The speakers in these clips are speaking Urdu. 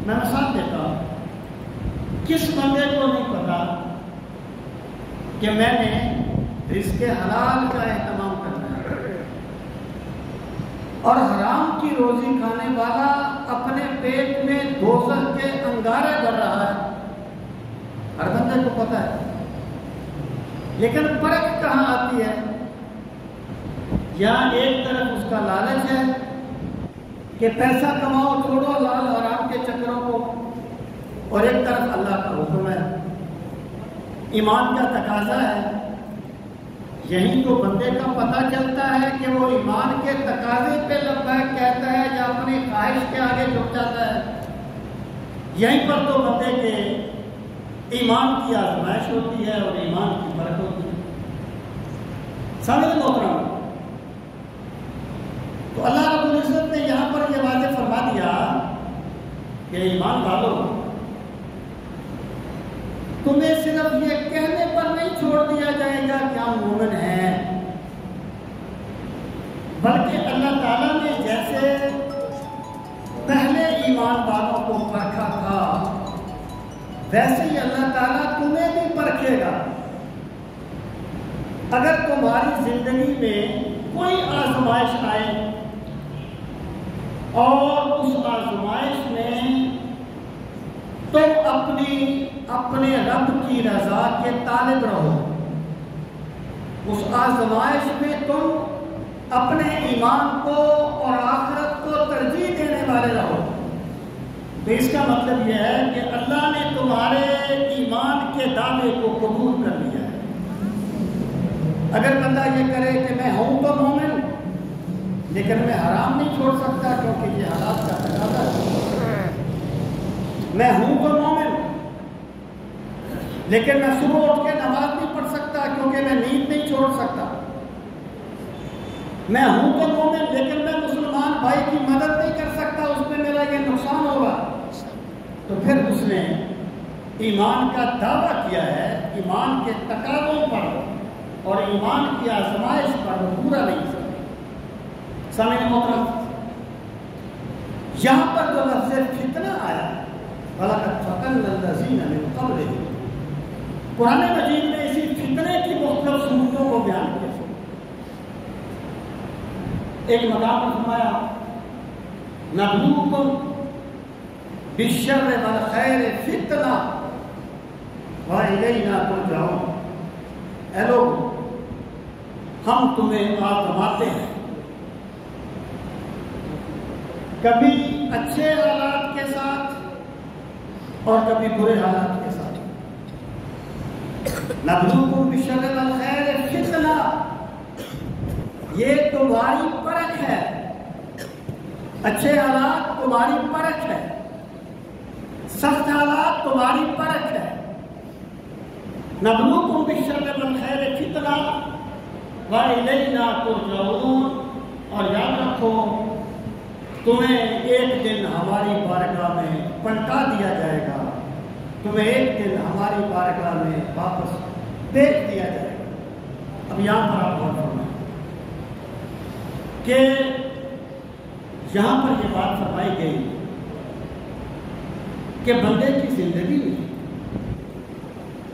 میں مثال دیتا ہوں، کس بندے کو نہیں پتا کہ میں نے رزق حلال کا اہتمام کرنا ہے، اور حرام کی روزی کھانے والا اپنے پیٹ میں دوزخ کے انگارے بھر رہا ہے؟ ہر بندے کو پتا ہے، لیکن فرق کہاں آتی ہے؟ یا ایک طرف اس کا لالچ ہے کہ پیسہ کماؤ، چھوڑو لال حرام کے چکروں کو، اور ایک طرف اللہ کا حکم ہے، ایمان کا تقاضا ہے۔ یہی تو بندے کا پتہ چلتا ہے کہ وہ ایمان کے تقاضے پہ لبیک کہتا ہے یا اپنی خواہش کے آگے جھک جاتا ہے۔ یہیں پر تو بندے کے ایمان کی آزمائش ہوتی ہے اور ایمان کی فرق ہوتی ہے۔ سامنے محترم، تو اللہ رب العزت نے یہاں پر یہ واضح فرما دیا کہ ایمان والو، تمہیں صرف یہ کہنے پر نہیں چھوڑ دیا جائے گا کہ ہم مومن ہیں، بلکہ اللہ تعالیٰ نے جیسے پہلے ایمان والوں کو پرکھا تھا، ویسے ہی اللہ تعالیٰ تمہیں بھی پرکھے گا۔ اگر تمہاری زندگی میں کوئی آزمائش آئے اور اس آزمائش میں تم اپنے رب کی رضا کے طالب رہو، اس آزمائش میں تم اپنے ایمان کو اور آخرت کو ترجیح دینے والے رہو، تو اس کا مطلب یہ ہے کہ اللہ نے تمہارے ایمان کے دعوے کو قبول کر لیا ہے۔ اگر بندہ یہ کرے کہ میں ہوں تو مومن، لیکن میں حرام نہیں چھوڑ سکتا کیونکہ یہ حالات کا تقاضا ہے، میں ہوں تو مومن لیکن میں صبح اٹھ کے نماز نہیں پڑھ سکتا کیونکہ میں نیند نہیں چھوڑ سکتا، میں ہوں تو مومن لیکن میں مسلمان بھائی کی مدد نہیں کر سکتا، اس میں میرا یہ نقصان ہوگا، تو پھر اس نے ایمان کا دعویٰ کیا ہے، ایمان کے تقاضوں پر اور ایمان کی آزمائش پر وہ پورا نہیں سکتا۔ سامعین محترم، یہاں پر جو لفظ فتنہ آیا، وَلَقَدْ فَتَنَّا الَّذِينَ مِن قَبْلِهِمْ، قرآن مجید میں اسی فتنے کی مختلف صورتوں کو بیان کیا۔ ایک مقام پر فرمایا نَبْلُوكُمْ بِالشَّرِّ وَالْخَيْرِ فِتْنَةً وَإِلَيْنَا تُرْجَعُونَ، اے لوگ ہم تمہیں آزماتے ہیں، کبھی اچھے حالات کے ساتھ اور کبھی برے حالات کے ساتھ۔ نبلوکم بالشر والخیر فتنہ، یہ تمہاری پرکھ ہے، اچھے حالات تمہاری پرکھ ہے، سخت حالات تمہاری پرکھ ہے۔ نبلوکم بالشر والخیر فتنہ وإلینا ترجعون، اور یاد رکھو تمہیں ایک دن ہماری بارگاہ میں پلٹا دیا جائے گا، تمہیں ایک دن ہماری بارگاہ میں واپس بھیج دیا جائے گا۔ اب یہاں پر آپ غور فرمائیں کہ یہاں پر یہ بات فرمائی گئی کہ بندے کی زندگی میں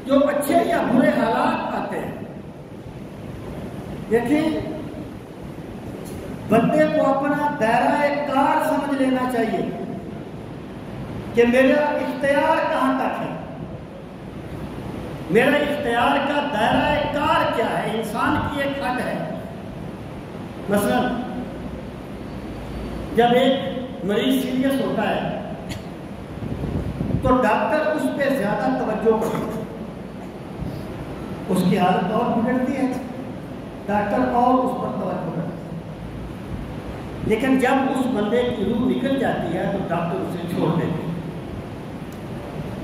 جو اچھے یا برے حالات آتے ہیں، دیکھیں بندے کو اپنا دائرہ کار سمجھ لینا چاہیے کہ میرا اختیار کہاں تک ہے، میرا اختیار کا دائرہ کار کیا ہے۔ انسان کی ایک حد ہے، مثلا جب ایک مریض سیریس ہوتا ہے تو ڈاکٹر اس پہ زیادہ توجہ کرتا ہے، اس کی حالت اور بگڑتی ہے، ڈاکٹر اور اس پر توجہ کرتا ہے، لیکن جب اس بندے کی روح نکل جاتی ہے تو ڈاکٹر اسے چھوڑ دیتے ہیں۔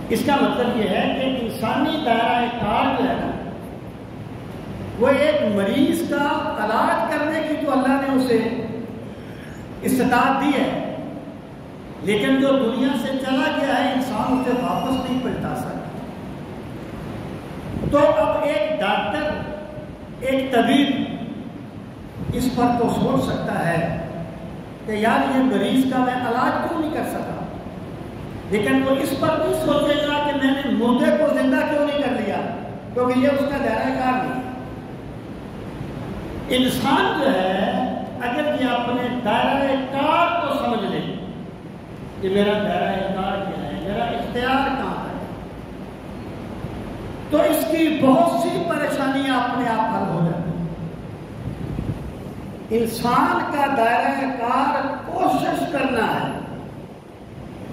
اس کا مطلب یہ ہے کہ انسانی دائرہ کار جو ہے نا، وہ ایک مریض کا علاج کرنے کی تو اللہ نے اسے استطاعت دی ہے، لیکن جو دنیا سے چلا گیا ہے انسان اسے واپس نہیں پلٹا سکتا۔ تو اب ایک ڈاکٹر، ایک طبیب اس پر تو سوچ سکتا ہے کہ یار یہ مریض کا میں علاج کیوں نہیں کر سکا، لیکن وہ اس پر نہیں سوچے گا کہ میں نے مردے کو زندہ کیوں نہیں کر لیا، کیونکہ یہ اس کا دائرہ کار نہیں ہے۔ انسان جو ہے اگر یہ اپنے دائرہ کار کو سمجھ لے کہ میرا دائرہ کار کیا ہے، میرا اختیار کہاں ہے، تو اس کی بہت سی پریشانیاں اپنے آپ حل ہو جاتی ہیں۔ انسان کا دائرہ کار کوشش کرنا ہے،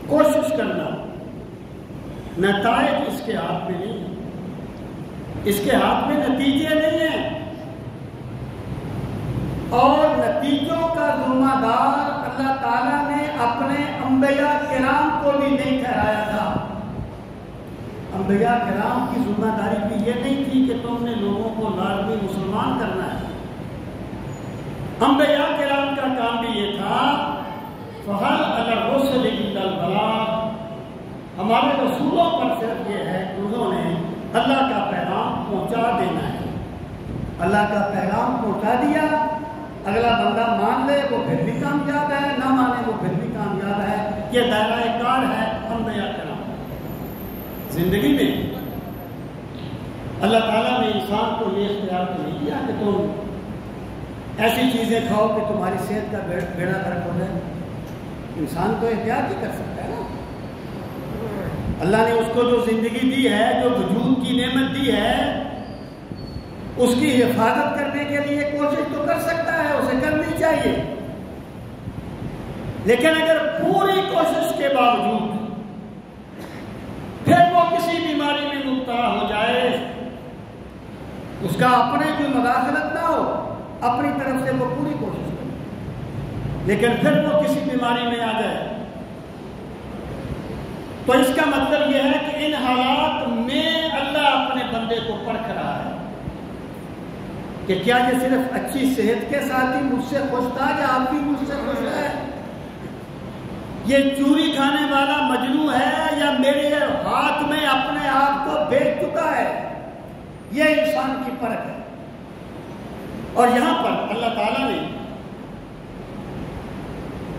کوشش کرنا، نتائج اس کے ہاتھ میں نہیں ہے، اس کے ہاتھ میں نتیجے نہیں ہیں، اور نتیجوں کا ذمہ دار اللہ تعالیٰ نے اپنے انبیاء کرام کو بھی نہیں ٹھہرایا تھا۔ انبیاء کرام کی ذمہ داری بھی یہ نہیں تھی کہ تم نے لوگوں کو لازمی مسلمان کرنا ہے۔ انبیاء کرام کا کام بھی یہ تھا فَهَلْ عَلَى الرُّسُلِ إِلَّا الْبَلَاغُ، ہمارے رسولوں پر صرف یہ ہے کہ انہوں نے اللہ کا پیغام پہنچا دینا ہے۔ اللہ کا پیغام پہنچا دیا، اگلا بندہ مان لے وہ پھر بھی کامیاب ہے، نہ مانے وہ پھر بھی کامیاب ہے۔ یہ دائرہ کار ہے انبیاء کرام۔ زندگی میں اللہ تعالیٰ نے انسان کو یہ اختیار تو نہیں دیا کہ تم ایسی چیزیں کھاؤ کہ تمہاری صحت کا بیڑا غرق ہو جائے۔ انسان تو احتیاط ہی کر سکتا ہے نا۔ اللہ نے اس کو جو زندگی دی ہے، جو وجود کی نعمت دی ہے، اس کی حفاظت کرنے کے لیے کوشش تو کر سکتا ہے، اسے کرنی چاہیے۔ لیکن اگر پوری کوشش کے باوجود پھر وہ کسی بیماری میں مبتلا ہو جائے، اس کا اپنے کوئی مداخلت نہ ہو، اپنی طرف سے وہ پوری کوشش کرے، لیکن پھر وہ کسی بیماری میں آ جائے، تو اس کا مطلب یہ ہے کہ ان حالات میں اللہ اپنے بندے کو پرکھ رہا ہے کہ کیا یہ صرف اچھی صحت کے ساتھ ہی مجھ سے خوش تھا یا آپ بھی مجھ سے خوش ہے؟ یہ چوری کھانے والا مجنون ہے یا میرے ہاتھ میں اپنے آپ کو بیچ چکا ہے؟ یہ انسان کی پرکھ ہے۔ اور یہاں پر اللہ تعالیٰ نے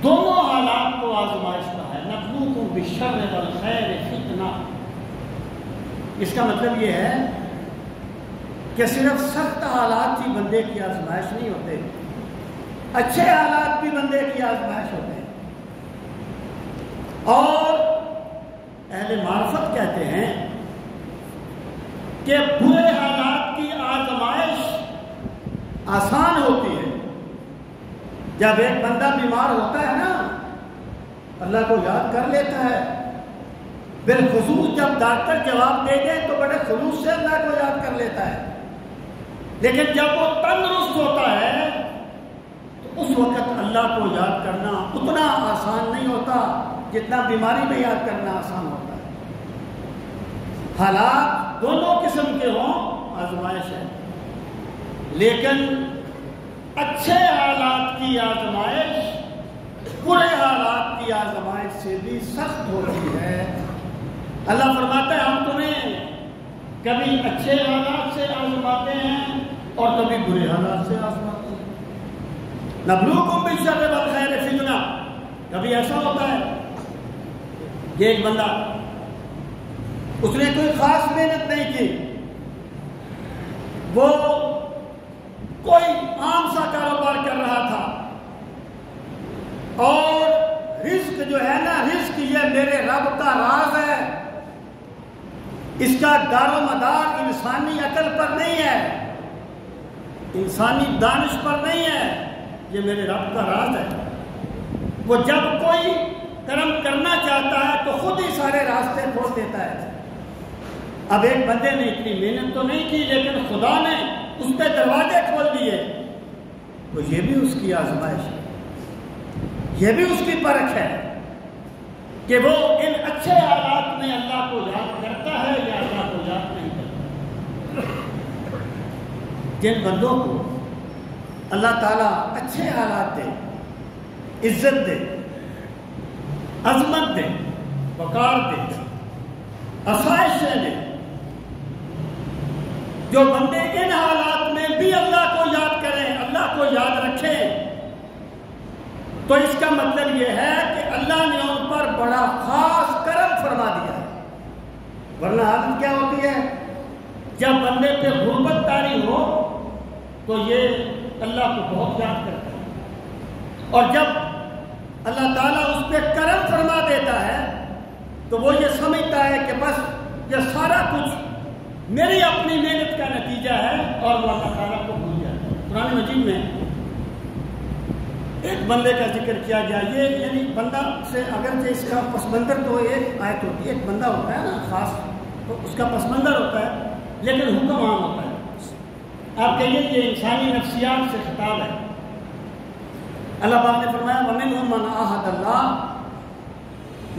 دونوں حالات کو آزمائش کہا ہے، نبلوکم بالشر والخیر فتنہ۔ اس کا مطلب یہ ہے کہ صرف سخت حالات ہی بندے کی آزمائش نہیں ہوتے، اچھے حالات بھی بندے کی آزمائش ہوتے ہیں۔ اور اہل معرفت کہتے ہیں کہ برے حالات کی آزمائش آسان ہوتی ہے۔ جب ایک بندہ بیمار ہوتا ہے نا، اللہ کو یاد کر لیتا ہے، بالخصوص جب ڈاکٹر جواب دے دے تو بڑے خلوص سے اللہ کو یاد کر لیتا ہے، لیکن جب وہ تندرست ہوتا ہے تو اس وقت اللہ کو یاد کرنا اتنا آسان نہیں ہوتا جتنا بیماری میں یاد کرنا آسان ہوتا ہے۔ حالات دونوں قسم کے ہوں، آزمائش ہے، لیکن اچھے حالات کی آزمائش برے حالات کی آزمائش سے بھی سخت ہوتی ہے۔ اللہ فرماتا ہے ہم تمہیں کبھی اچھے حالات سے آزماتے ہیں اور کبھی برے حالات سے آزماتے ہیں۔ نبلوکم بالشر والخیر فتنہ۔ کبھی ایسا ہوتا ہے کہ ایک بندہ اس نے کوئی خاص محنت نہیں کی، وہ کوئی عام سا کاروبار کر رہا تھا، اور رزق جو ہے نا، رزق یہ میرے رب کا راز ہے، اس کا دار و مدار انسانی عقل پر نہیں ہے، انسانی دانش پر نہیں ہے، یہ میرے رب کا راز ہے۔ وہ جب کوئی کرم کرنا چاہتا ہے تو خود ہی سارے راستے کھول دیتا ہے۔ اب ایک بندے نے اتنی محنت تو نہیں کی، لیکن خدا نے اس پہ دروازے کھول دیے، تو یہ بھی اس کی آزمائش ہے، یہ بھی اس کی پرکھ ہے کہ وہ ان اچھے حالات میں اللہ کو یاد کرتا ہے یا اللہ کو یاد نہیں کرتا۔ جن بندوں کو اللہ تعالیٰ اچھے حالات دے، عزت دے، عظمت دے، وقار دے، آسائشیں دے، جو بندے ان حالات میں بھی اللہ کو یاد کریں، اللہ کو یاد رکھیں، تو اس کا مطلب یہ ہے کہ اللہ نے ان پر بڑا خاص کرم حالت کیا ہوتی ہے؟ جب بندے پہ غربت طاری ہو تو یہ اللہ کو بہت یاد کرتا ہے، اور جب اللہ تعالیٰ اس پہ کرم فرما دیتا ہے تو وہ یہ سمجھتا ہے کہ بس یہ سارا کچھ میری اپنی محنت کا نتیجہ ہے، اور وہ اللہ تعالیٰ کو بھول جاتا ہے۔ قرآن مجید میں ایک بندے کا ذکر کیا گیا، یہ یعنی بندہ سے اگرچہ اس کا پس منظر تو ایک آیت ہوتی ہے، ایک بندہ ہوتا ہے نا خاص، تو اس کا پس منظر ہوتا ہے، لیکن حکم عام ہوتا ہے۔ آپ کہیے یہ انسانی نفسیات سے خطاب ہے۔ اللہ پاک نے فرمایا وَمِنْهُمْ مَنْ عَاهَدَ اللَّهَ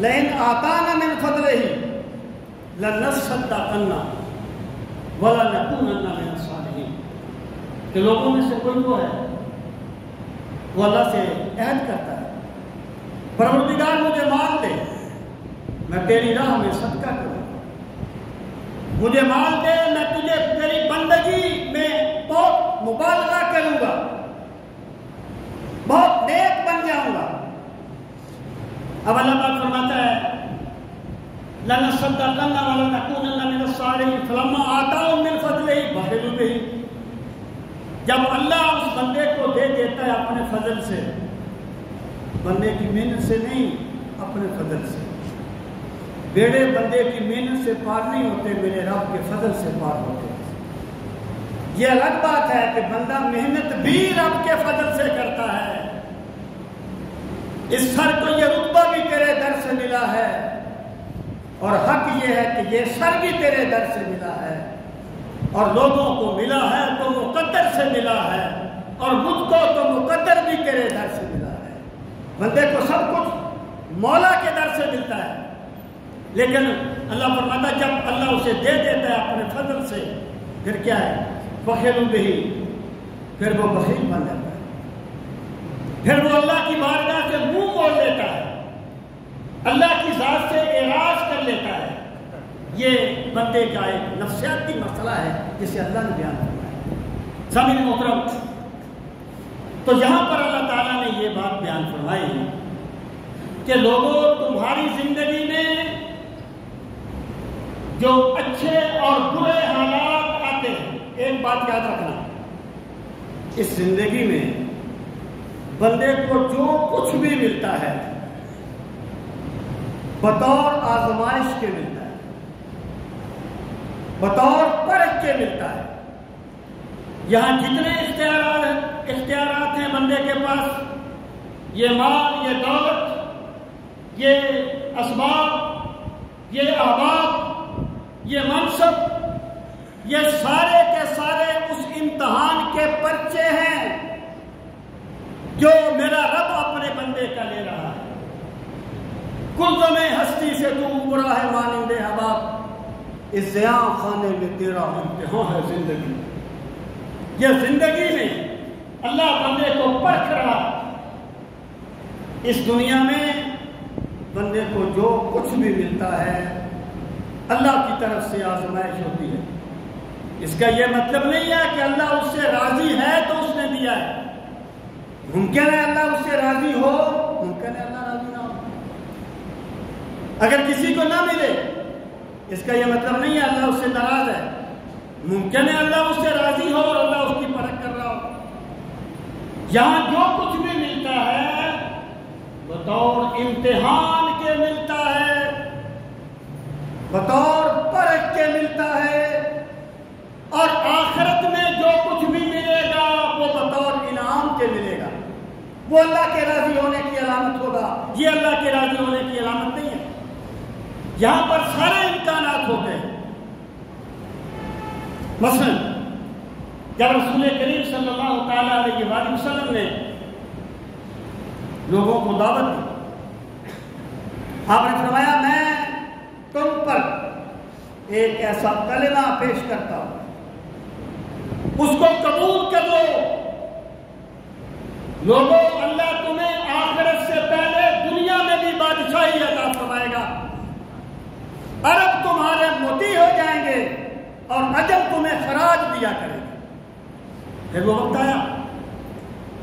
لَئِنْ آتَانَا مِنْ فَضْلِهِ لَنَصَّدَّقَنَّ وَلَنَكُونَنَّ مِنَ الصَّالِحِينَ، کہ لوگوں میں سے کوئی وہ ہے وہ اللہ سے عہد کرتا ہے، پروردگار مجھے مال دے میں تیری راہ میں صدقہ کروں، مجھے مال دے میں تجھے تیری بندگی میں بہت مبالغہ کروں گا، بہت نیک بن جاؤں گا۔ اب اللہ پاک فرماتا ہے لَنَصَّدَّقَنَّ وَلَنَكُونَنَّ مِنَ الصَّالِحِينَ فَلَمَّا آتَاهُم مِّن فَضْلِهِ بَخِلُوا بِهِ، جب اللہ اس بندے کو دے دیتا ہے اپنے فضل سے، بندے کی محنت سے نہیں، اپنے فضل سے، بیڑے بندے کی محنت سے پار نہیں ہوتے، میرے رب کے فضل سے پار ہوتے۔ یہ الگ بات ہے کہ بندہ محنت بھی رب کے فضل سے کرتا ہے، اس سر کو یہ رتبہ بھی تیرے در سے ملا ہے، اور حق یہ ہے کہ یہ سر بھی تیرے در سے ملا ہے، اور لوگوں کو ملا ہے تو مقدر سے ملا ہے، اور مجھ کو تو مقدر بھی تیرے در سے ملا ہے۔ بندے کو سب کچھ مولا کے در سے ملتا ہے، لیکن اللہ فرماتا ہے جب اللہ اسے دے دیتا ہے اپنے فضل سے، پھر کیا ہے؟ بخیلوا بہ، پھر وہ بخیل بن جاتا ہے، پھر وہ اللہ کی بارگاہ سے منہ موڑ لیتا ہے، اللہ کی ذات سے اعراض کر لیتا ہے۔ یہ بندے کا ایک نفسیاتی مسئلہ ہے جسے اللہ نے بیان کرنا ہے۔ سامعین محترم، تو یہاں پر اللہ تعالیٰ نے یہ بات بیان فرمائی کہ لوگوں تمہاری زندگی میں جو اچھے اور برے حالات آتے ہیں، ایک بات یاد رکھنا، اس زندگی میں بندے کو جو کچھ بھی ملتا ہے بطور آزمائش کے ملتا ہے، بطور پرکھ کے ملتا ہے۔ یہاں جتنے اختیارات ہیں بندے کے پاس، یہ مال، یہ دولت، یہ اسباب، یہ احباب، یہ منصب، یہ سارے کے سارے اس امتحان کے پرچے ہیں جو میرا رب اپنے بندے کا لے رہا ہے۔ کل میں ہستی سے تو برا ہے مانند احباب، اس زیاں خانے میں تیرا امتحان ہے زندگی۔ یہ زندگی میں اللہ بندے کو پرکھ رہا، اس دنیا میں بندے کو جو کچھ بھی ملتا ہے اللہ کی طرف سے آزمائش ہوتی ہے۔ اس کا یہ مطلب نہیں ہے کہ اللہ اس سے راضی ہے تو اس نے دیا ہے۔ ممکن ہے اللہ اس سے راضی ہو، ممکن ہے اللہ راضی نہ ہو۔ اگر کسی کو نہ ملے اس کا یہ مطلب نہیں ہے اللہ اس سے ناراض ہے، ممکن ہے اللہ اس سے راضی ہو اور اللہ اس کی پرکھ کر رہا ہو۔ یہاں جو کچھ بھی ملتا ہے بطور امتحان کے ملتا ہے، بطور پرکھ کے ملتا ہے، اور آخرت میں جو کچھ بھی ملے گا وہ بطور انعام کے ملے گا، وہ اللہ کے راضی ہونے کی علامت ہوگا۔ یہ اللہ کے راضی ہونے کی علامت نہیں ہے۔ یہاں پر سارے امکانات ہوتے ہیں۔ مثلا جب رسول کریم صلی اللہ تعالیٰ علیہ وآلہ وسلم نے لوگوں کو دعوت دی، آپ نے فرمایا میں تم پر ایک ایسا کلمہ پیش کرتا ہوں، اس کو قبول کر لو۔ لوگوں، اللہ تمہیں آخرت سے پہلے دنیا میں بھی بادشاہی عطا فرمائے گا، عرب تمہارے مطیع ہو جائیں گے اور عجم تمہیں خراج دیا کرے گا۔ پھر وہ وقت آیا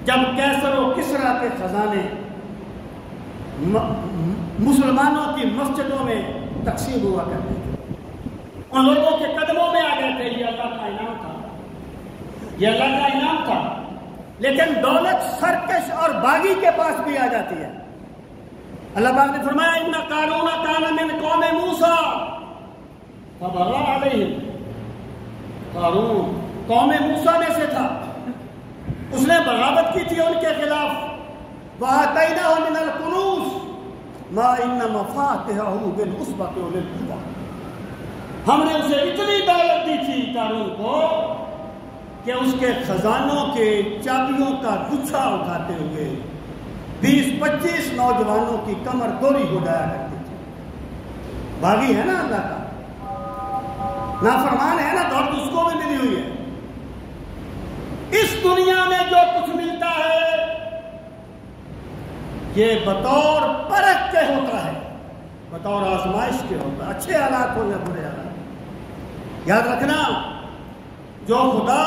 جب کیسر و کسریٰ کے خزانے مسلمانوں کی مسجدوں میں تقسیم ہوا کرتے تھے۔ ان لوگوں کے قدموں میں آ گئے تھے. یہ اللہ کا انعام تھا, یہ اللہ کا انعام تھا. لیکن دولت سرکش اور باغی کے پاس بھی آ جاتی ہے. اللہ پاک نے فرمایا ان قارون کان من قوم موسیٰ فبغى علیہم. قارون قوم موسیٰ میں سے تھا, اس نے بغاوت کی تھی ان کے خلاف. وآتیناہ من الکنوز ما ان مفاتحہ بالعصبۃ اولی القوہ. ہم نے اسے اتنی دولت دی تھی قارون کو کہ اس کے خزانوں کے چابیوں کا گچھا اٹھاتے ہوئے 20-25 نوجوانوں کی کمر دوری ہو جایا کرتی تھی. باغی ہے نا اللہ کا, نافرمان ہے نا, دولت اس کو بھی ملی ہوئی ہے. اس دنیا میں جو کچھ ملتا ہے یہ بطور پرکھ کے ہوتا ہے, بطور آزمائش کے ہوتا ہے. اچھے حالات ہو یا برے حالات, یاد رکھنا جو خدا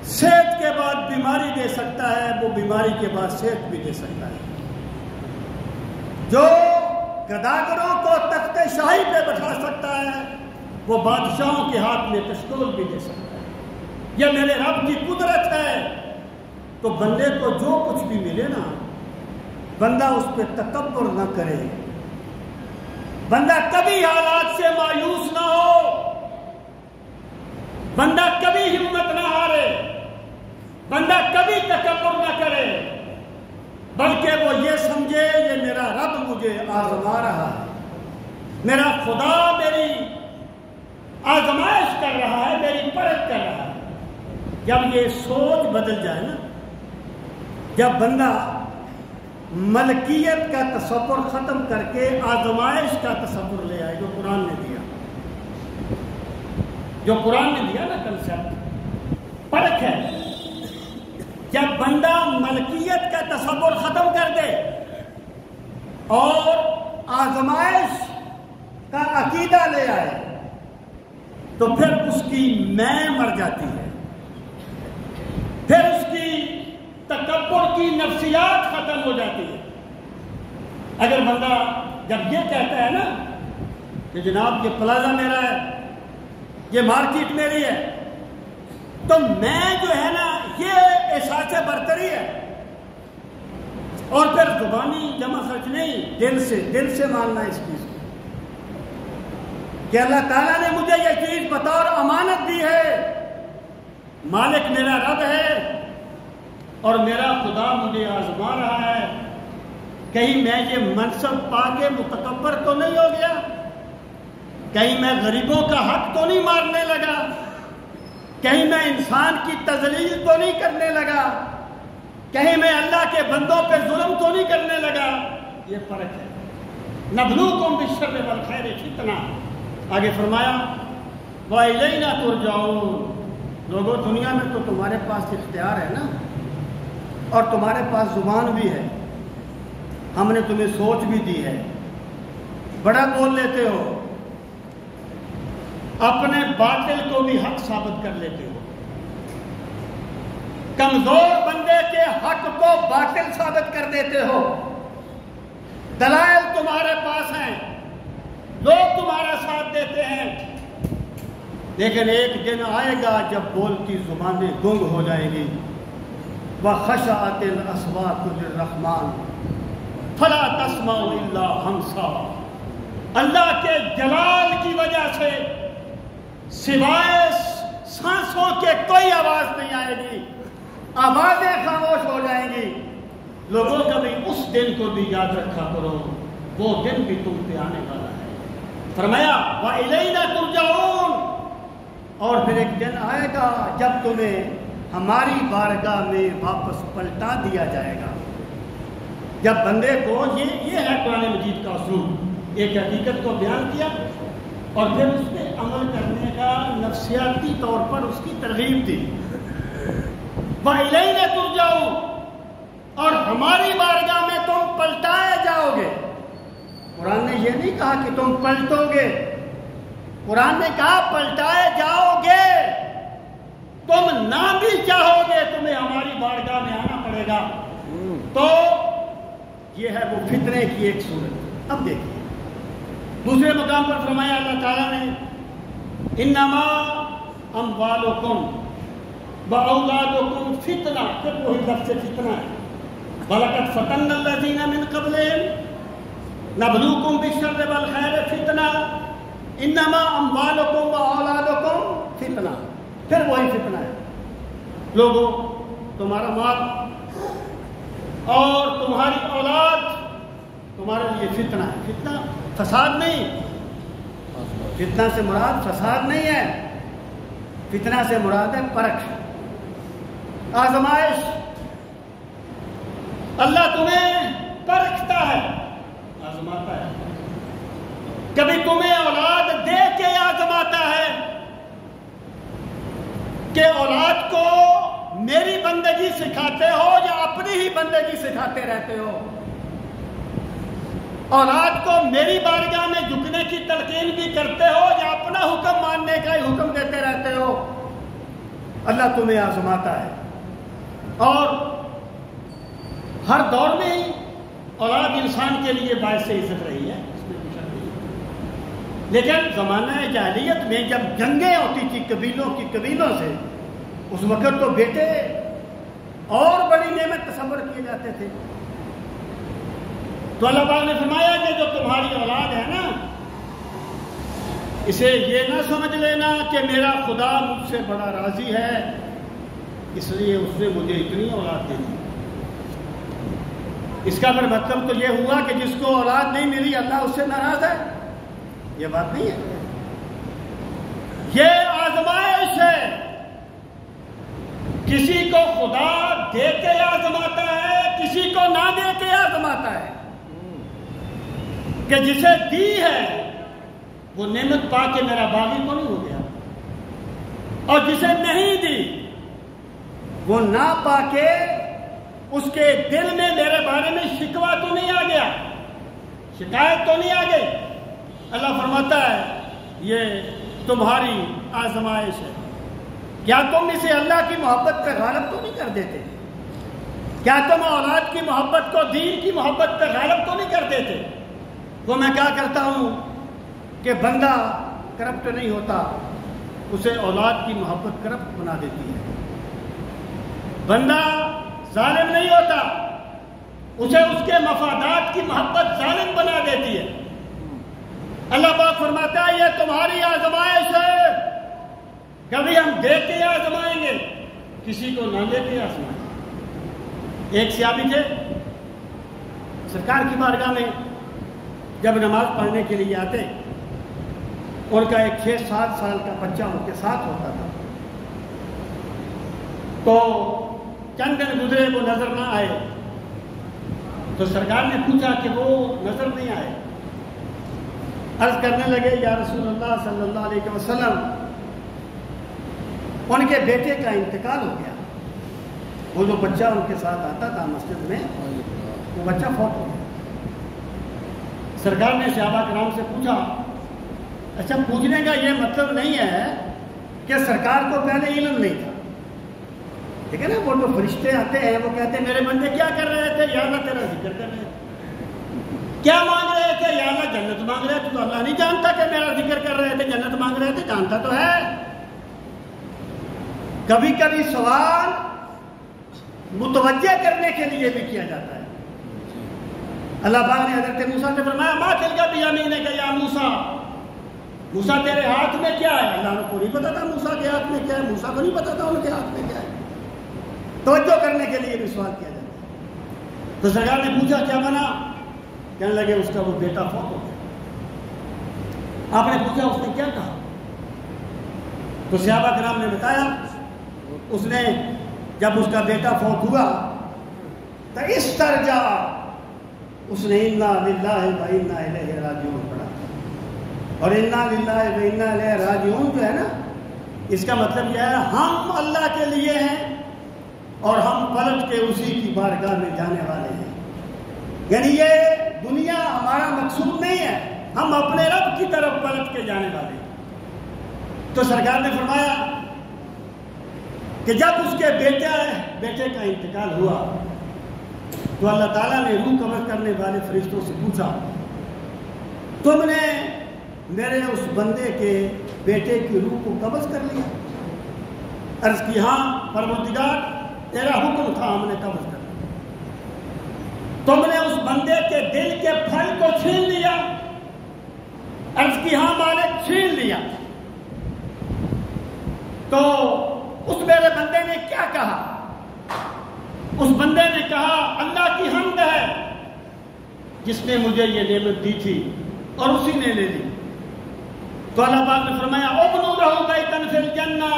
صحت کے بعد بیماری دے سکتا ہے وہ بیماری کے بعد صحت بھی دے سکتا ہے. جو گداگروں کو تخت شاہی پہ بٹھا سکتا ہے وہ بادشاہوں کے ہاتھ میں کشکول بھی دے سکتا ہے. یہ میرے رب کی قدرت ہے. تو بندے کو جو کچھ بھی ملے نا, بندہ اس پہ تکبر نہ کرے, بندہ کبھی حالات سے مایوس نہ ہو, بندہ کبھی ہمت نہ ہارے, بندہ کبھی تکبر نہ کرے, بلکہ وہ یہ سمجھے یہ میرا رب مجھے آزما رہا ہے, میرا خدا میری آزمائش کر رہا ہے, میری پرکھ کر رہا ہے. جب یہ سوچ بدل جائے نا, جب بندہ ملکیت کا تصور ختم کر کے آزمائش کا تصور لے آئے, جو قرآن نے دیا, جو قرآن نے دیا نا کنسیپٹ پرکھ ہے. جب بندہ ملکیت کا تصور ختم کر دے اور آزمائش کا عقیدہ لے آئے تو پھر اس کی میں مر جاتی ہے, پھر اس کی تکبر کی نفسیات ختم ہو جاتی ہے. اگر بندہ جب یہ کہتا ہے نا کہ جناب یہ پلازا میرا ہے, یہ مارکیٹ میری ہے, تو میں جو ہے نا یہ احساس برتری ہے. اور پھر زبانی جمع خرچ نہیں, دل سے ماننا اس چیز کو کہ اللہ تعالیٰ نے مجھے یہ چیز بطور امانت دی ہے, مالک میرا رب ہے اور میرا خدا مجھے آزما رہا ہے. کہیں میں یہ منصب پا کے متکبر تو نہیں ہو گیا, کہیں میں غریبوں کا حق تو نہیں مارنے لگا, کہیں میں انسان کی تذلیل تو نہیں کرنے لگا, کہیں میں اللہ کے بندوں پہ ظلم تو نہیں کرنے لگا. یہ فرق ہے. نبلوکم بالشر والخیر فتنہ. آگے فرمایا وَإِلَيْنَا تُرْجَعُونَ. لوگوں دنیا میں تو تمہارے پاس اختیار ہے نا, اور تمہارے پاس زبان بھی ہے, ہم نے تمہیں سوچ بھی دی ہے, بڑا بول لیتے ہو, اپنے باطل کو بھی حق ثابت کر لیتے ہو, کمزور بندے کے حق کو باطل ثابت کر دیتے ہو. دلائل تمہارے پاس ہیں, لوگ تمہارا ساتھ دیتے ہیں, لیکن ایک دن آئے گا جب بولتی زبانیں گنگ ہو جائیں گی. وَخَشَعَتِ الْأَصْوَاتُ لِلرَّحْمَنِ فَلَا تَسْمَعُ إِلَّا هَمْسًا. اللہ کے جلال کی وجہ سے سوائے سانسوں کے کوئی آواز نہیں آئے گی, آوازیں خاموش ہو جائیں گی. لوگوں کا بھی اس دن کو بھی یاد رکھا کرو, وہ دن بھی تم پہ آنے والا ہے. فرمایا وَإِلَيْنَا تُرْجَعُونَ. اور پھر ایک دن آئے گا جب تمہیں ہماری بارگاہ میں واپس پلٹا دیا جائے گا. جب بندے کو یہ ہے قرآن مجید کا اصول, ایک حقیقت کو بیان کیا اور پھر اس پہ عمل کرنے کا نفسیاتی طور پر اس کی ترغیب دی. وَإِلَيْنَا تُرْجَعُونَ. اور ہماری بارگاہ میں تم پلٹائے جاؤ گے. قرآن نے یہ نہیں کہا کہ تم پلٹو گے, قرآن نے کہا پلٹائے جاؤ گے. تم نہ بھی چاہو گے تمہیں ہماری بارگاہ میں آنا پڑے گا. تو یہ ہے وہ فتنے کی ایک صورت. اب دیکھیے دوسرے مقام پر فرمایا اللہ تعالیٰ نے انما اموالکم واولادکم فتنہ، پھر وہی لفظ فتنہ ہے، وَلَقَدْ فَتَنَّا الَّذِينَ مِن قَبْلِهِمْ نَبْلُوكُمْ بِالشَّرِّ وَالْخَيْرِ فِتْنَةً انما اموالکم واولادکم فتنہ، پھر وہی فتنہ ہے۔ لوگوں، تمہارا مال اور تمہاری اولاد تمہارے لیے فتنہ ہے۔ فتنہ فساد نہیں، فتنہ سے مراد فساد نہیں ہے، فتنہ سے مراد ہے پرکھ، آزمائش۔ اللہ تمہیں پرکھتا ہے، آزماتا ہے، کبھی تمہیں اولاد دے کے آزماتا ہے کہ اولاد کو میری بندگی سکھاتے ہو یا اپنی ہی بندگی سکھاتے رہتے ہو، اولاد کو میری بارگاہ میں جھکنے کی تلقین بھی کرتے ہو یا اپنا حکم ماننے کا ہی حکم دیتے رہتے ہو۔ اللہ تمہیں آزماتا ہے، اور ہر دور میں ہی اولاد انسان کے لیے باعث عزت رہی ہے، اس میں کوئی شک نہیں۔ لیکن زمانہ جاہلیت میں جب جنگیں ہوتی تھی قبیلوں سے، اس وقت تو بیٹے اور بڑی نعمت تصور کیے جاتے تھے۔ تو اللہ پاک نے فرمایا کہ جو تمہاری اولاد ہے نا، اسے یہ نہ سمجھ لینا کہ میرا خدا مجھ سے بڑا راضی ہے اس لیے اس نے مجھے اتنی اولاد دے دی۔ اس کا پھر مطلب تو یہ ہوا کہ جس کو اولاد نہیں ملی اللہ اس سے ناراض ہے، یہ بات نہیں ہے۔ یہ آزمائش ہے، کسی کو خدا دے کے آزماتا ہے، کسی کو نہ دے کے آزماتا ہے، کہ جسے دی ہے وہ نعمت پا کے میرا باغی تو نہیں ہو گیا، اور جسے نہیں دی وہ نہ پا کے اس کے دل میں میرے بارے میں شکوہ تو نہیں آ گیا، شکایت تو نہیں آ گئی۔ اللہ فرماتا ہے یہ تمہاری آزمائش ہے۔ کیا تم اسے اللہ کی محبت پہ غالب تو نہیں کر دیتے؟ کیا تم اولاد کی محبت کو دین کی محبت پہ غالب تو نہیں کر دیتے؟ وہ میں کیا کرتا ہوں کہ بندہ کرپٹ نہیں ہوتا، اسے اولاد کی محبت کرپٹ بنا دیتی ہے۔ بندہ ظالم نہیں ہوتا، اسے اس کے مفادات کی محبت ظالم بنا دیتی ہے۔ اللہ پاک فرماتا ہے یہ تمہاری آزمائش ہے، کبھی ہم دے کے آزمائیں گے، کسی کو نہ دے کے آزمائیں گے۔ ایک صحابی تھے، سرکار کی بارگاہ میں جب نماز پڑھنے کے لیے آتے، ان کا ایک 6-7 سال کا بچہ ان کے ساتھ ہوتا تھا، تو چند دن گزرے وہ نظر نہ آئے، تو سرکار نے پوچھا کہ وہ نظر نہیں آئے۔ عرض کرنے لگے یا رسول اللہ صلی اللہ علیہ وسلم، ان کے بیٹے کا انتقال ہو گیا، وہ جو بچہ ان کے ساتھ آتا تھا مسجد میں، وہ بچہ فوت ہو گیا۔ سرکار نے صحابہ کرام سے پوچھا، اچھا پوچھنے کا یہ مطلب نہیں ہے کہ سرکار کو پہلے علم نہیں تھا، ٹھیک ہے نا؟ وہ جو فرشتے آتے ہیں وہ کہتے ہیں میرے بندے کیا کر رہے تھے؟ یا اللہ تیرا ذکر کر رہے تھے۔ کیا مانگ رہے تھے؟ یا اللہ جنت مانگ رہے تھے۔ تو اللہ نہیں جانتا کہ میرا ذکر کر رہے تھے، جنت مانگ رہے تھے؟ جانتا تو ہے۔ کبھی کبھی سوال متوجہ کرنے کے لیے بھی کیا جاتا ہے۔ اللہ پاک نے حضرت موسیٰ سے فرمایا ما تلک بیمینک یا موسیٰ، موسیٰ تیرے ہاتھ میں کیا ہے؟ اللہ کو نہیں پتا تھا موسیٰ کے ہاتھ میں کیا ہے، موسیٰ کو نہیں پتا تھا ان کے ہاتھ میں کیا ہے۔ توجہ کرنے کے لیے بھی سوال کیا جاتا ہے۔ تو سرکار نے پوچھا کیا بنا؟ کہنے لگے اس کا وہ بیٹا فوت ہو گیا۔ آپ نے پوچھا اس نے کیا کہا؟ تو صحابہ کرام نے بتایا اس نے جب اس کا بیٹا فوت ہوا تو اس طرح اس نے انا للہ و انا الیہ راجعون پڑھا، اور انا للہ و انا الیہ راجعون جو ہے نا، اس کا مطلب یہ ہے ہم اللہ کے لیے ہیں اور ہم پلٹ کے اسی کی بارگاہ میں جانے والے ہیں۔ یعنی یہ دنیا ہمارا مقصود نہیں ہے، ہم اپنے رب کی طرف پلٹ کے جانے والے ہیں۔ تو سرکار نے فرمایا کہ جب اس کے بیٹے کا انتقال ہوا تو اللہ تعالیٰ نے روح قبض کرنے والے فرشتوں سے پوچھا تم نے میرے اس بندے کے بیٹے کی روح کو قبض کر لیا؟ عرض کی ہاں پروردگار تیرا حکم تھا، ہم نے قبض کر لیا۔ تم نے اس بندے کے دل کے پھل کو چھین لیا؟ عرض کی ہاں مالک چھین لیا۔ تو اس میرے بندے نے کیا کہا؟ اس بندے نے کہا اللہ کی حمد ہے جس نے مجھے یہ نعمت دی تھی اور اسی نے لے لی۔ تو اللہ پاک نے فرمایا ابنوا لہ بیتا فی الجنہ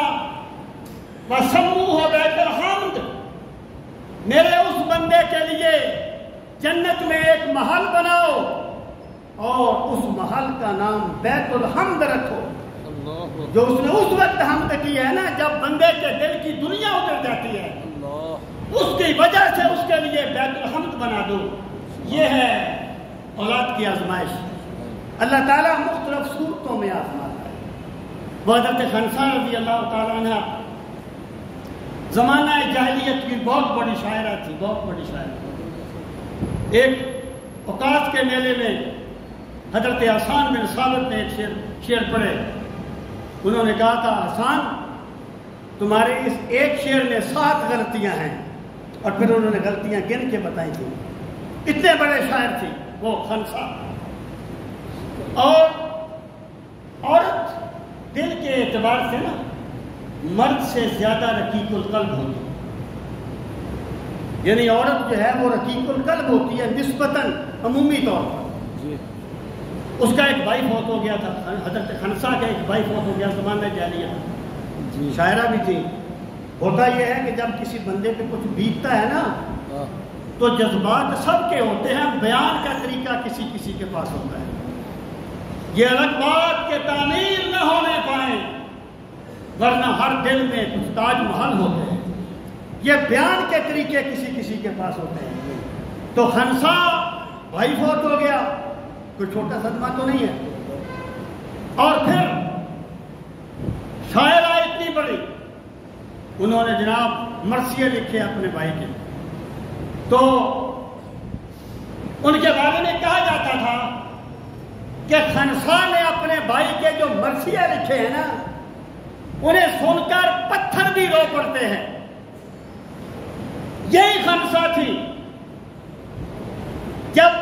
وسموہ بیت الحمد، میرے اس بندے کے لیے جنت میں ایک محل بناؤ اور اس محل کا نام بیت الحمد رکھو۔ جو اس نے اس وقت حمد کی ہے نا جب بندے کے دل کی دنیا اتر جاتی ہے، اس کی وجہ سے اس کے لیے بیت الحمد بنا دو۔ یہ ہے اولاد کی آزمائش۔ اللہ تعالیٰ مختلف صورتوں میں آزماتا ہے۔ وہ حضرت خنسا رضی اللہ تعالیٰ عنہ زمانہ جاہلیت کی بہت بڑی شاعرہ تھی، بہت بڑی شاعرہ۔ ایک اوقاف کے میلے میں حضرت حسان بن ثابت نے ایک شعر پڑھے۔ انہوں نے کہا تھا حسان تمہارے اس ایک شعر میں 7 غلطیاں ہیں، اور پھر انہوں نے غلطیاں گن کے بتائی تھی۔ اتنے بڑے شاعر تھی وہ خنسا۔ اور عورت دل کے اعتبار سے نا مرد سے زیادہ رقیق القلب ہوتی ہے، یعنی عورت جو ہے وہ رقیق القلب ہوتی ہے نسبتاً عمومی طور پر۔ اس کا ایک بھائی فوت ہو گیا تھا، حضرت خنسا کا ایک بھائی فوت ہو گیا زمانہ جاہلیہ، شاعرہ بھی تھی۔ ہوتا یہ ہے کہ جب کسی بندے پہ کچھ بیتتا ہے نا تو جذبات سب کے ہوتے ہیں، بیان کا طریقہ کسی کسی کے پاس ہوتا ہے۔ یہ الگ بات کہ تعمیر نہ ہونے پائیں ورنہ ہر دل میں کچھ تاج محل ہوتے ہیں، یہ بیان کے طریقے کسی کسی کے پاس ہوتے ہیں۔ تو خنسا بھائی فوت ہو گیا، کوئی چھوٹا صدمہ تو نہیں ہے۔ اور پھر شاعرہ اتنی بڑی، انہوں نے جناب مرثیے لکھے اپنے بھائی کے، تو ان کے بارے میں کہا جاتا تھا کہ خنسا نے اپنے بھائی کے جو مرثیے لکھے ہیں نا انہیں سن کر پتھر بھی رو پڑتے ہیں۔ یہی خنسا تھی جب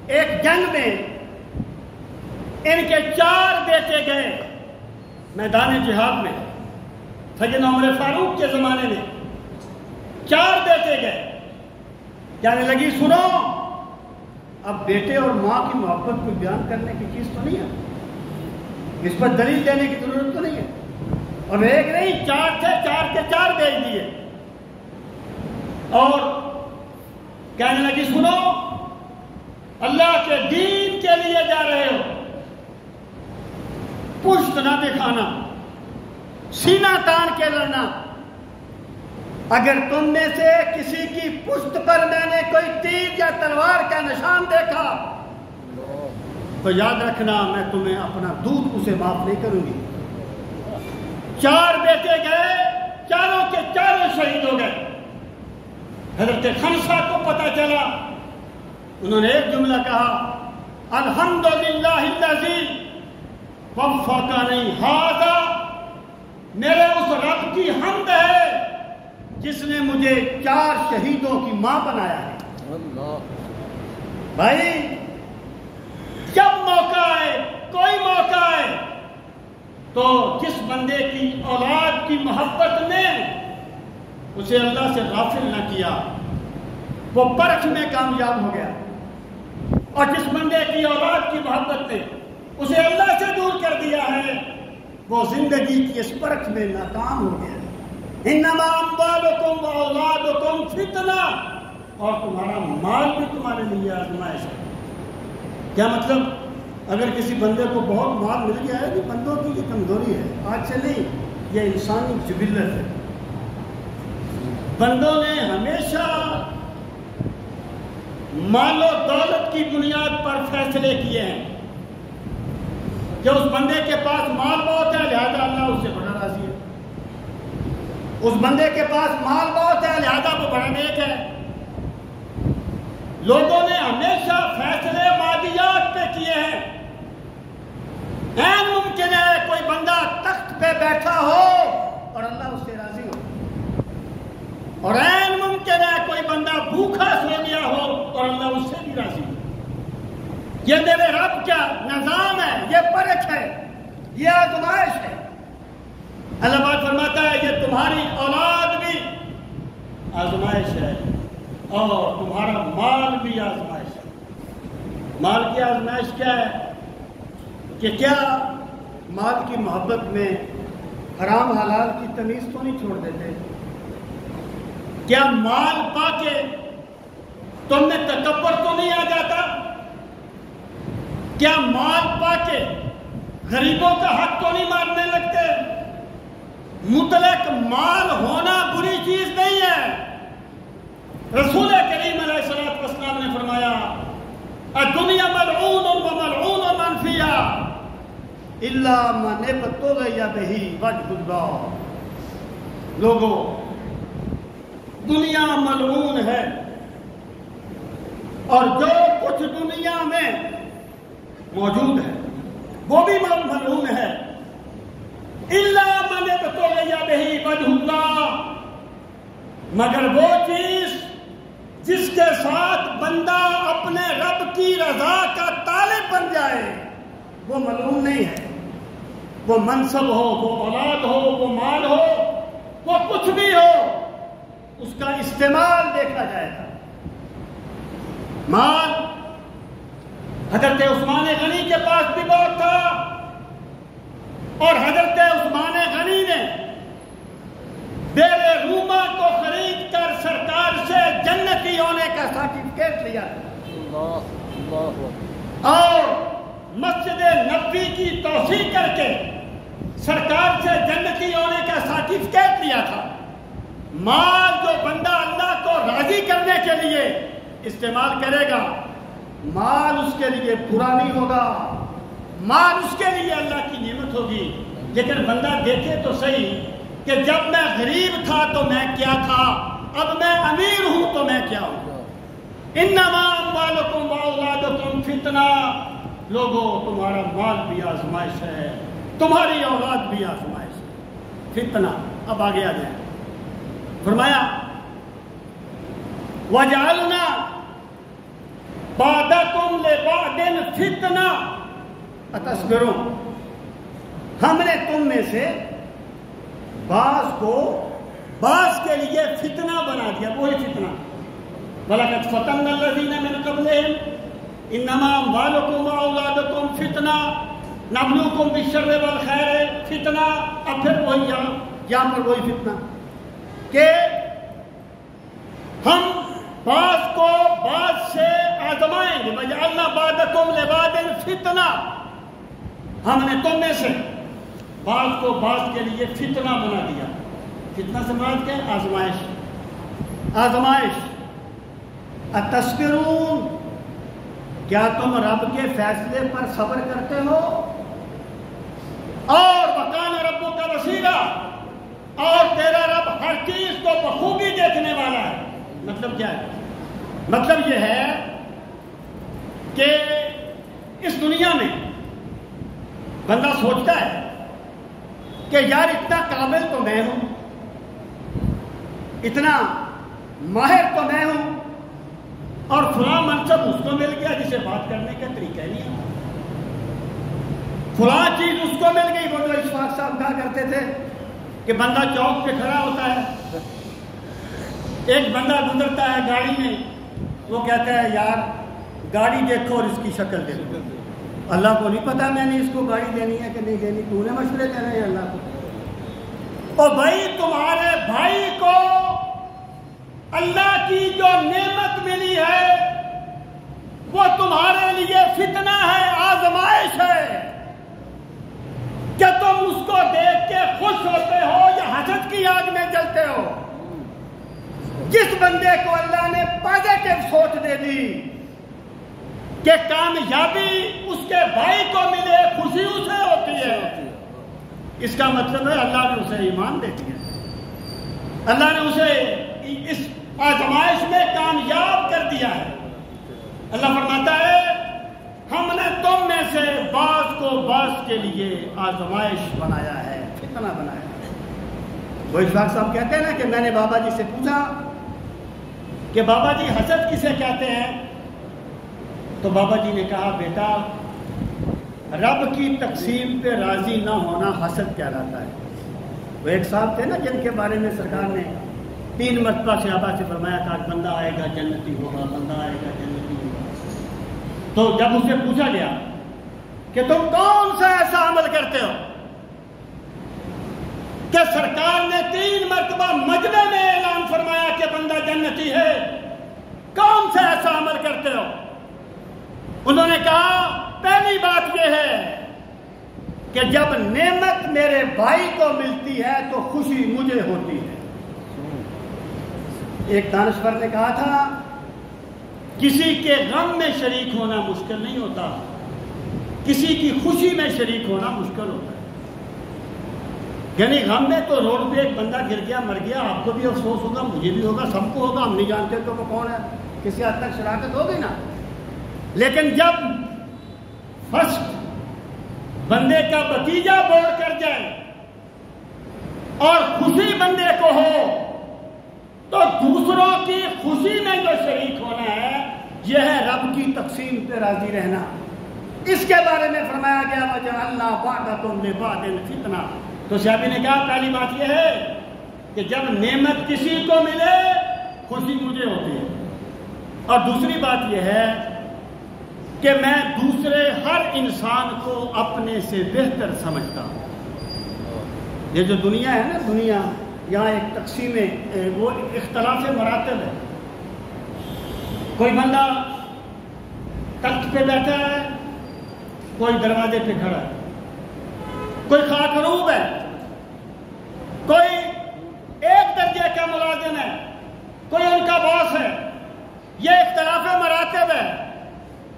ایک جنگ میں ان کے 4 بیٹے گئے میدان جہاد میں، سیدنا عمر فاروق کے زمانے میں 4 بیٹے گئے، کہنے لگی سنو اب بیٹے اور ماں کی محبت کو بیان کرنے کی چیز تو نہیں ہے، اس پر دلیل دینے کی ضرورت تو نہیں ہے۔ اور ایک نہیں 4 تھے، 4 کے 4 بھیج دیے، اور کہنے لگی سنو اللہ کے دین کے لیے جا رہے ہو، پشت نہ دکھانا، سینہ تان کے لڑنا۔ اگر تم میں سے کسی کی پشت پر میں نے کوئی تیر یا تلوار کا نشان دیکھا تو یاد رکھنا میں تمہیں اپنا دودھ اسے معاف نہیں کروں گی۔ 4 بیٹے گئے، چاروں کے چاروں شہید ہو گئے۔ حضرت خنسا کو پتہ چلا، انہوں نے ایک جملہ کہا الحمدللہ الذی وفقنی ھذا، میرے اس رب کی حمد ہے جس نے مجھے 4 شہیدوں کی ماں بنایا ہے۔ بھائی جب موقع آئے، کوئی موقع آئے، تو جس بندے کی اولاد کی محبت نے اسے اللہ سے غافل نہ کیا وہ پرکھ میں کامیاب ہو گیا، اور جس بندے کی اولاد کی محبت نے اسے اللہ سے دور کر دیا ہے وہ زندگی کی اس پرکھ میں ناکام ہو گیا۔ انما اموالکم واولادکم فتنہ، اور تمہارا مال بھی تمہارے لیے آزمائش ہے۔ کیا مطلب؟ اگر کسی بندے کو بہت مال مل گیا ہے تو بندوں کی یہ کمزوری ہے، آج سے نہیں، یہ انسانی جبلت ہے۔ بندوں نے ہمیشہ مال و دولت کی بنیاد پر فیصلے کیے ہیں کہ اس بندے کے پاس مال بہت ہے لہذا اللہ اس سے بڑا راضی ہے، اس بندے کے پاس مال بہت ہے لہذا وہ بڑا نیک ہے۔ لوگوں نے ہمیشہ فیصلے مادیات راضی ہوں. یہ میرے رب کا نظام ہے، یہ پرکھ ہے، یہ آزمائش ہے. اللہ پاک فرماتا ہے یہ تمہاری اولاد بھی آزمائش ہے اور تمہارا مال بھی آزمائش ہے. مال کی آزمائش کیا ہے کہ کیا مال کی محبت میں حرام حلال کی تمیز تو نہیں چھوڑ دیتے؟ کیا مال پا کے تم میں تکبر تو نہیں آ جاتا؟ کیا مال پا کے غریبوں کا حق تو نہیں مارنے لگتے؟ مطلق مال ہونا بری چیز نہیں ہے. رسول کریم علیہ الصلوۃ والسلام نے فرمایا الدنیا ملعون وملعون من فیہا الا من ابتغی بہ وجہ اللہ. لوگوں، دنیا ملعون ہے اور جو کچھ دنیا میں موجود ہے وہ بھی ملعون ہے. الا من ابتغی بہ وجہ اللہ، مگر وہ چیز جس کے ساتھ بندہ اپنے رب کی رضا کا طالب بن جائے وہ ملعون نہیں ہے. وہ منصب ہو، وہ اولاد ہو، وہ مال ہو، وہ کچھ بھی ہو، اس کا استعمال دیکھا جائے گا. مال حضرت عثمان غنی کے پاس بھی بہت تھا اور حضرت عثمان غنی نے بیر روما کو خرید کر سرکار سے جنتی ہونے کا سرٹیفکیٹ لیا اور مسجد نبوی کی توسیع کر کے سرکار سے جنتی ہونے کا سرٹیفکیٹ لیا تھا. مال جو بندہ اللہ کو راضی کرنے کے لیے استعمال کرے گا، مال اس کے لیے برا نہیں ہوگا، مال اس کے لیے اللہ کی نعمت ہوگی. لیکن بندہ دیکھے تو صحیح کہ جب میں غریب تھا تو میں کیا تھا، اب میں امیر ہوں تو میں کیا ہوں. انما اموالکم واولادکم فتنہ. لوگوں، تمہارا مال بھی آزمائش ہے، تمہاری اولاد بھی آزمائش ہے. فتنہ. اب آگے آ جائیں. فرمایا وَجَعَلْنَا بَعْضَكُمْ لِبَعْضٍ فِتْنَةً أَتَصْبِرُونَ. ہم نے تم میں سے بعض کو بعض کے لیے فتنہ بنا دیا. وہی فتنہ وَلَقَدْ فَتَنَّا الَّذِينَ مِن قَبْلِهِمْ إِنَّمَا أَمْوَالُكُمْ وَأَوْلَادُكُمْ فِتْنَةٌ نَبْلُوكُمْ بِالشَّرِّ وَالْخَيْرِ فتنہ. اب پھر وہی یہاں پر وہی فتنہ کہ ہم بعض کو بعض سے آزمائیں گے. وَجَعَلْنَا بَعْضَكُمْ لِبَعْضٍ فِتْنَةً. ہم نے تم میں سے بعض کو بعض کے لیے فتنہ بنا دیا. فتنہ سے مراد کیا؟ آزمائش. آزمائش. اتصبرون. کیا تم رب کے فیصلے پر صبر کرتے ہو؟ اور وَكَانَ رَبُّكَ بَصِيرًا. اور تیرا رب ہر چیز کو بخوبی دیکھنے والا ہے. مطلب کیا ہے؟ مطلب یہ ہے کہ اس دنیا میں بندہ سوچتا ہے کہ یار اتنا قابل تو میں ہوں، اتنا ماہر تو میں ہوں، اور فلاں منصب اس کو مل گیا جسے بات کرنے کا طریقہ نہیں ہے. فلاں چیز اس کو مل گئی. وہ جو اشفاق صاحب کہا کرتے تھے کہ بندہ چوک پہ کھڑا ہوتا ہے، ایک بندہ گزرتا ہے گاڑی میں، وہ کہتا ہے یار گاڑی دیکھو اور اس کی شکل دیکھو. اللہ کو نہیں پتا میں نے اس کو گاڑی دینی ہے کہ نہیں دینی، تو نے مشورے دینے ہیں اللہ کو. اور بھائی تمہارے بھائی کو اللہ کی جو نعمت ملی ہے وہ تمہارے لیے فتنہ ہے، آزمائش ہے. کیا تم اس کو دیکھ کے خوش ہوتے ہو یا حسد کی آگ میں جلتے ہو؟ جس بندے کو اللہ نے پازیٹو سوچ دے دی کہ کامیابی اس کے بھائی کو ملے، خوشی اسے ہوتی ہے، اس کا مطلب ہے اللہ نے اسے ایمان دے دیا، اللہ نے اسے اس آزمائش میں کامیاب کر دیا ہے. اللہ فرماتا ہے ہم نے تم میں سے بعض کو بعض کے لیے آزمائش بنایا ہے، فتنہ بنایا ہے. وہ اشفاق صاحب کہتے ہیں نا کہ میں نے بابا جی سے پوچھا کہ بابا جی حسد کسے کہتے ہیں؟ تو بابا جی نے کہا بیٹا رب کی تقسیم پہ راضی نہ ہونا حسد کہلاتا ہے. وہ ایک صاحب تھے نا جن کے بارے میں سرکار نے 3 مرتبہ صحابہ سے فرمایا تھا بندہ آئے گا جنتی ہوگا، بندہ آئے گا جنتی ہوگا. تو جب اسے پوچھا گیا کہ تم کون سا ایسا عمل کرتے ہو کہ سرکار نے 3 مرتبہ مجمع میں اعلان فرمایا کہ بندہ جنتی ہے، کون سا ایسا عمل کرتے ہو؟ انہوں نے کہا پہلی بات یہ ہے کہ جب نعمت میرے بھائی کو ملتی ہے تو خوشی مجھے ہوتی ہے. ایک دانشور نے کہا تھا کسی کے غم میں شریک ہونا مشکل نہیں ہوتا، کسی کی خوشی میں شریک ہونا مشکل ہوتا ہے. یعنی غم میں تو روڈ پہ ایک بندہ گر گیا مر گیا، آپ کو بھی افسوس ہوگا، مجھے بھی ہوگا، سب کو ہوگا، ہم نہیں جانتے تو وہ کون ہے، کسی حد تک شراکت ہوگی نا. لیکن جب فرسٹ بندے کا بتیجا بول کر جائے اور خوشی بندے کو ہو تو دوسروں کی خوشی میں جو شریک ہونا ہے یہ ہے رب کی تقسیم پہ راضی رہنا. اس کے بارے میں فرمایا گیا وَجَعَلْنَا بَعْضَكُمْ لِبَعْضٍ فِتْنَةً. تو صحابی نے کہا پہلی بات یہ ہے کہ جب نعمت کسی کو ملے خوشی مجھے ہوتی ہے، اور دوسری بات یہ ہے کہ میں دوسرے ہر انسان کو اپنے سے بہتر سمجھتا ہوں. یہ جو دنیا ہے نا، دنیا یہاں ایک تقسیم وہ اختلاف مراتب ہے. کوئی بندہ تخت پہ بیٹھا ہے، کوئی دروازے پہ کھڑا ہے، کوئی خاکروب ہے، کوئی ایک درجے کا ملازم ہے، کوئی ان کا باس ہے. یہ اختلاف مراتب ہے،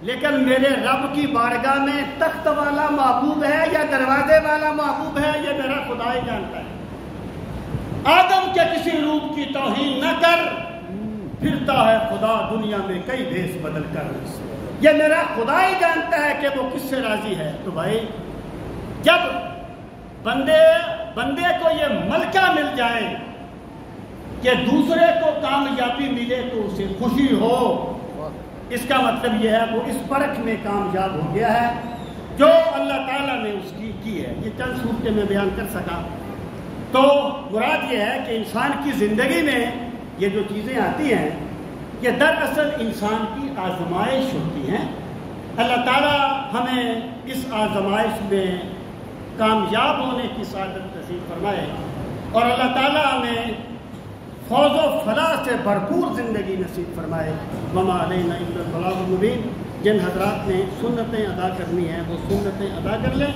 لیکن میرے رب کی بارگاہ میں تخت والا محبوب ہے یا دروازے والا محبوب ہے یہ میرا خدا ہی جانتا ہے. آدم کے کسی روپ کی توہین نہ کر، پھرتا ہے خدا دنیا میں کئی بھیس بدل کر. یہ میرا خدا ہی جانتا ہے کہ وہ کس سے راضی ہے. تو بھائی جب بندے کو یہ ملکہ مل جائے کہ دوسرے کو کامیابی ملے تو اسے خوشی ہو، اس کا مطلب یہ ہے وہ اس پرکھ میں کامیاب ہو گیا ہے جو اللہ تعالیٰ نے اس کی ہے. یہ چند صورتیں میں بیان کر سکا. تو مراد یہ ہے کہ انسان کی زندگی میں یہ جو چیزیں آتی ہیں یہ دراصل انسان کی آزمائش ہوتی ہیں. اللہ تعالیٰ ہمیں اس آزمائش میں کامیاب ہونے کی سعادت نصیب فرمائے، اور اللہ تعالیٰ ہمیں فوز و فلاح سے بھرپور زندگی نصیب فرمائے. وما علینا الا البلاغ المبین. جن حضرات نے سنتیں ادا کرنی ہیں وہ سنتیں ادا کر لیں.